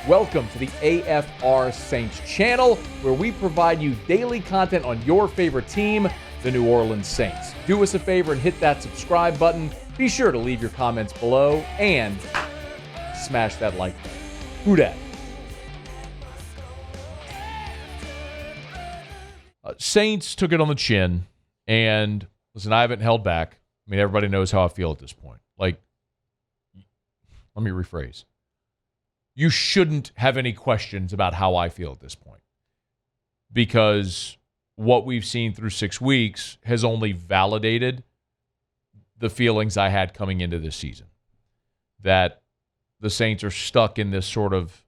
Welcome to the AFR Saints channel, where we provide you daily content on your favorite team, the New Orleans Saints. Do us a favor and hit that subscribe button. Be sure to leave your comments below and smash that like button. Who dat? Saints took it on the chin, and listen, I haven't held back. I mean, everybody knows how I feel at this point. Like, let me rephrase. You shouldn't have any questions about how I feel at this point, because what we've seen through 6 weeks has only validated the feelings I had coming into this season, that the Saints are stuck in this sort of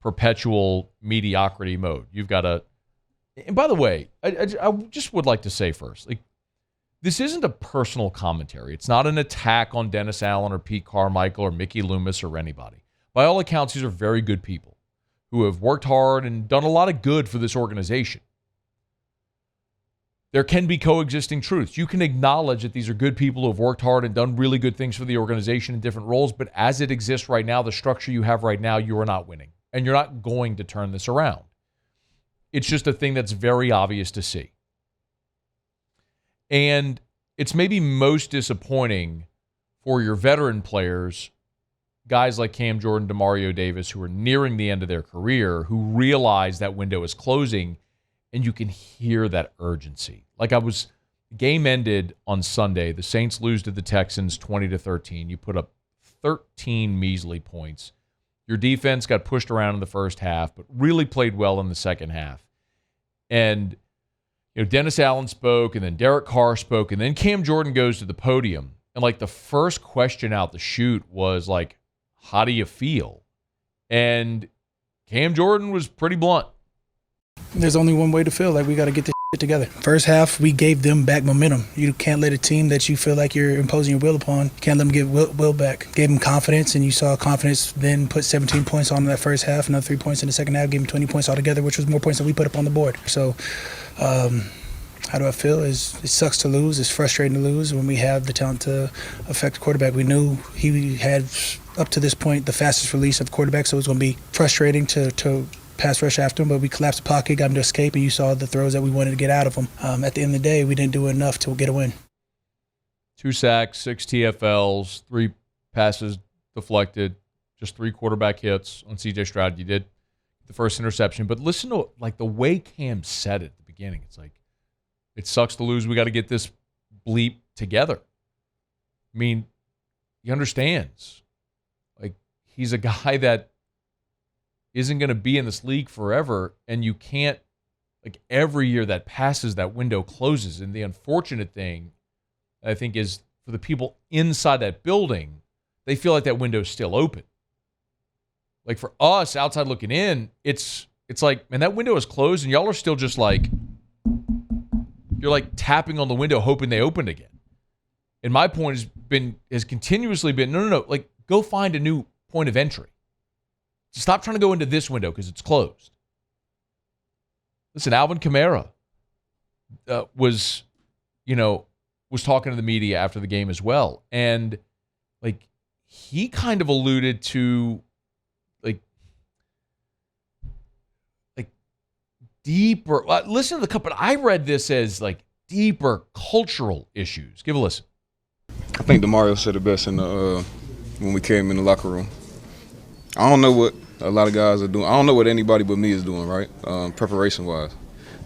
perpetual mediocrity mode. You've got to, and by the way, I just would like to say first, like, this isn't a personal commentary. It's not an attack on Dennis Allen or Pete Carmichael or Mickey Loomis or anybody. By all accounts, these are very good people who have worked hard and done a lot of good for this organization. There can be coexisting truths. You can acknowledge that these are good people who have worked hard and done really good things for the organization in different roles, but as it exists right now, the structure you have right now, you are not winning, and you're not going to turn this around. It's just a thing that's very obvious to see. And it's maybe most disappointing for your veteran players, guys like Cam Jordan, Demario Davis, who are nearing the end of their career, who realize that window is closing, and you can hear that urgency. Like, game ended on Sunday. The Saints lose to the Texans 20-13. You put up 13 measly points. Your defense got pushed around in the first half, but really played well in the second half. And Dennis Allen spoke, and then Derek Carr spoke, and then Cam Jordan goes to the podium. And, like, the first question out the chute was, like, how do you feel? And Cam Jordan was pretty blunt. There's only one way to feel like we got to get this shit together. First half, we gave them back momentum. You can't let a team that you feel like you're imposing your will upon, can't let them get will back. Gave them confidence, and you saw confidence then put 17 points on in that first half, another 3 points in the second half, gave them 20 points altogether, which was more points than we put up on the board. So, how do I feel? It sucks to lose. It's frustrating to lose when we have the talent to affect the quarterback. We knew he had, up to this point, the fastest release of quarterback, so it was going to be frustrating to pass rush after him, but we collapsed the pocket, got him to escape, and you saw the throws that we wanted to get out of him. At the end of the day, we didn't do enough to get a win. 2 sacks, 6 TFLs, 3 passes deflected, just 3 quarterback hits on C.J. Stroud. You did the first interception, but listen to, like, the way Cam said it at the beginning. It's like, it sucks to lose. We got to get this bleep together. I mean, he understands. Like, he's a guy that isn't going to be in this league forever, and you can't, like, every year that passes, that window closes. And the unfortunate thing, I think, is for the people inside that building, they feel like that window is still open. Like, for us outside looking in, it's like, man, that window is closed, and y'all are still just like, you're like tapping on the window hoping they opened again. And my point has continuously been, no, like, go find a new point of entry. Stop trying to go into this window because it's closed. Listen, Alvin Kamara was talking to the media after the game as well. And, like, he kind of alluded to, like deeper, listen to the couple. I read this as, like, deeper cultural issues. Give a listen. I think Demario said it best in the when we came in the locker room. I don't know what a lot of guys are doing. I don't know what anybody but me is doing, right, preparation-wise.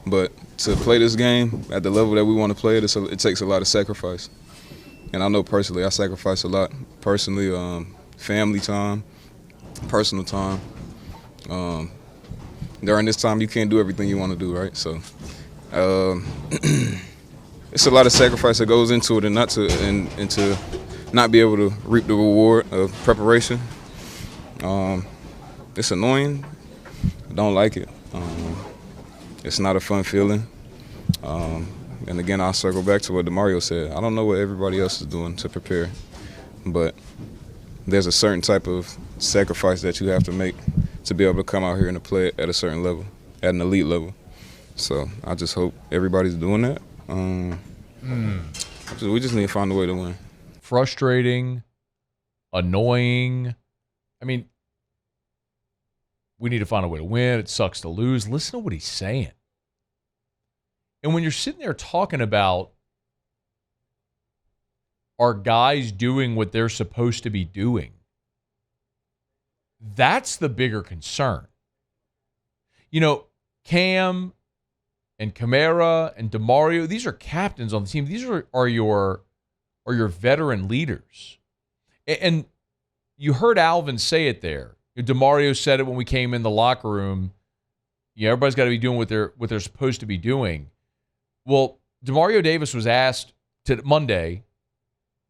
But to play this game at the level that we want to play it, it takes a lot of sacrifice. And I know personally I sacrifice a lot. Personally, family time, personal time. During this time, you can't do everything you want to do, right? So it's a lot of sacrifice that goes into it, and to not be able to reap the reward of preparation. It's annoying. I don't like it. It's not a fun feeling. And again, I'll circle back to what Demario said. I don't know what everybody else is doing to prepare, but there's a certain type of sacrifice that you have to make to be able to come out here and to play at a certain level, at an elite level. So I just hope everybody's doing that. We just need to find a way to win. Frustrating, annoying. I mean, We need to find a way to win. It sucks to lose. Listen to what he's saying. And when you're sitting there talking about are guys doing what they're supposed to be doing, that's the bigger concern. You know, Cam and Kamara and Demario, these are captains on the team. These are your veteran leaders. And you heard Alvin say it there. Demario said it when we came in the locker room. Everybody's got to be doing what they're supposed to be doing. Well, Demario Davis was asked Monday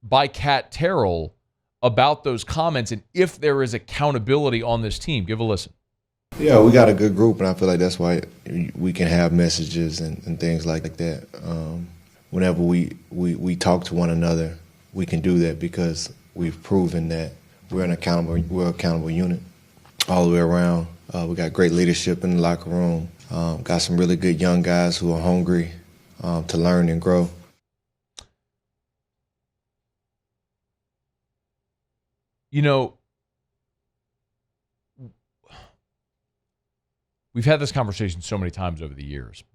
by Kat Terrell about those comments and if there is accountability on this team. Give a listen. Yeah, we got a good group, and I feel like that's why we can have messages and things like that. Whenever we talk to one another, we can do that because we've proven that we're an accountable unit all the way around. We got great leadership in the locker room. Got some really good young guys who are hungry to learn and grow. You know, we've had this conversation so many times over the years,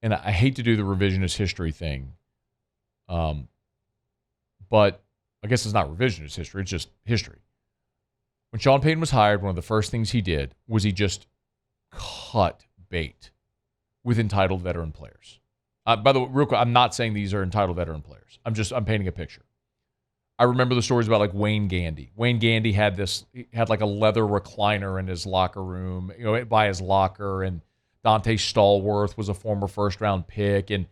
and I hate to do the revisionist history thing, but I guess it's not revisionist history, it's just history. When Sean Payton was hired, one of the first things he did was he just cut bait with entitled veteran players. By the way, real quick, I'm not saying these are entitled veteran players. I'm painting a picture. I remember the stories about like Wayne Gandy. Wayne Gandy had like a leather recliner in his locker room, by his locker, and Dante Stallworth was a former first-round pick, and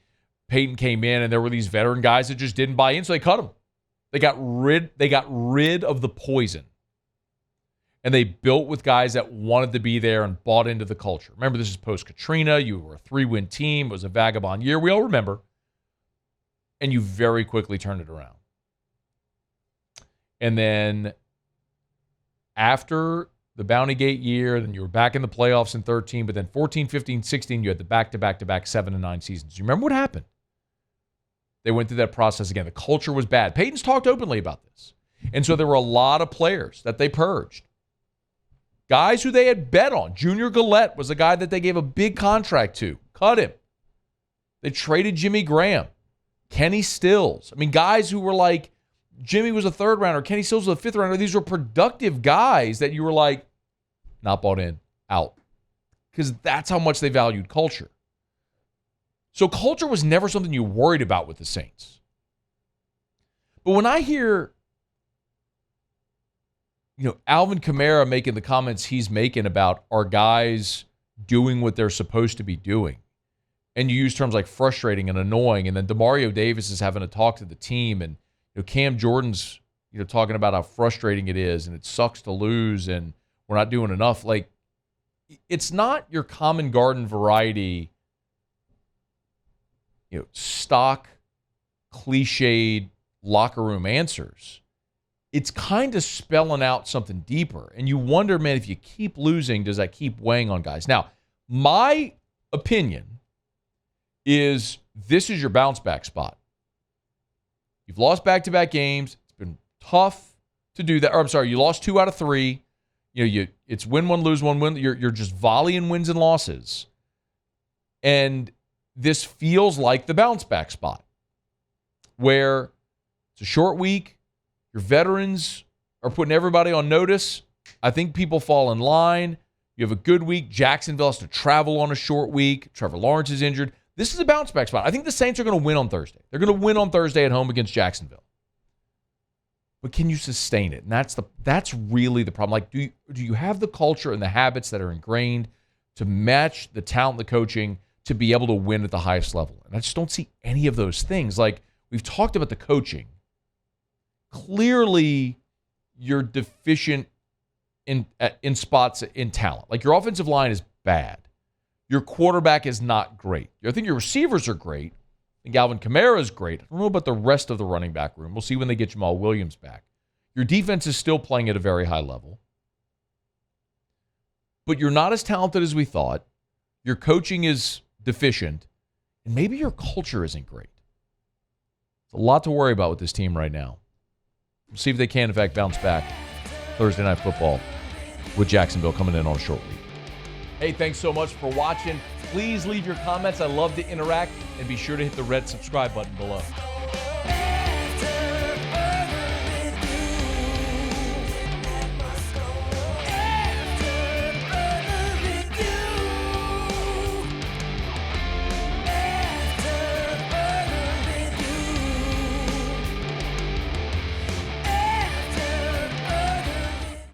Peyton came in, and there were these veteran guys that just didn't buy in, so they cut him. They got rid of the poison, and they built with guys that wanted to be there and bought into the culture. Remember, this is post-Katrina. You were a 3-win team. It was a vagabond year. We all remember. And you very quickly turned it around. And then after the Bounty Gate year, then you were back in the playoffs in 13, but then 14, 15, 16, you had the back-to-back-to-back 7-9 seasons. You remember what happened? They went through that process again. The culture was bad. Peyton's talked openly about this. And so there were a lot of players that they purged. Guys who they had bet on. Junior Gillette was a guy that they gave a big contract to. Cut him. They traded Jimmy Graham. Kenny Stills. I mean, guys who were like, Jimmy was a third rounder. Kenny Stills was a fifth rounder. These were productive guys that you were like, not bought in, out. Because that's how much they valued culture. So culture was never something you worried about with the Saints. But when I hear, Alvin Kamara making the comments he's making about are guys doing what they're supposed to be doing, and you use terms like frustrating and annoying, and then Demario Davis is having to talk to the team, and Cam Jordan's talking about how frustrating it is, and it sucks to lose, and we're not doing enough. Like, it's not your common garden variety, stock, cliched locker room answers. It's kind of spelling out something deeper. And you wonder, man, if you keep losing, does that keep weighing on guys? Now, my opinion is this is your bounce back spot. You've lost back-to-back games. It's been tough to do that. Or I'm sorry, you lost 2 out of 3. It's win one, lose one, win. You're just volleying wins and losses. And this feels like the bounce back spot where it's a short week. Your veterans are putting everybody on notice. I think people fall in line. You have a good week. Jacksonville has to travel on a short week. Trevor Lawrence is injured. This is a bounce back spot. I think the Saints are going to win on Thursday. They're going to win on Thursday at home against Jacksonville. But can you sustain it? And that's really the problem. Like, do you have the culture and the habits that are ingrained to match the talent, the coaching, to be able to win at the highest level? And I just don't see any of those things. Like, we've talked about the coaching. Clearly, you're deficient in spots in talent. Like, your offensive line is bad. Your quarterback is not great. I think your receivers are great. I think Alvin Kamara is great. I don't know about the rest of the running back room. We'll see when they get Jamal Williams back. Your defense is still playing at a very high level. But you're not as talented as we thought. Your coaching is deficient. And maybe your culture isn't great. It's a lot to worry about with this team right now. We'll see if they can, in fact, bounce back Thursday Night Football with Jacksonville coming in on a short week. Hey, thanks so much for watching. Please leave your comments. I love to interact, and be sure to hit the red subscribe button below.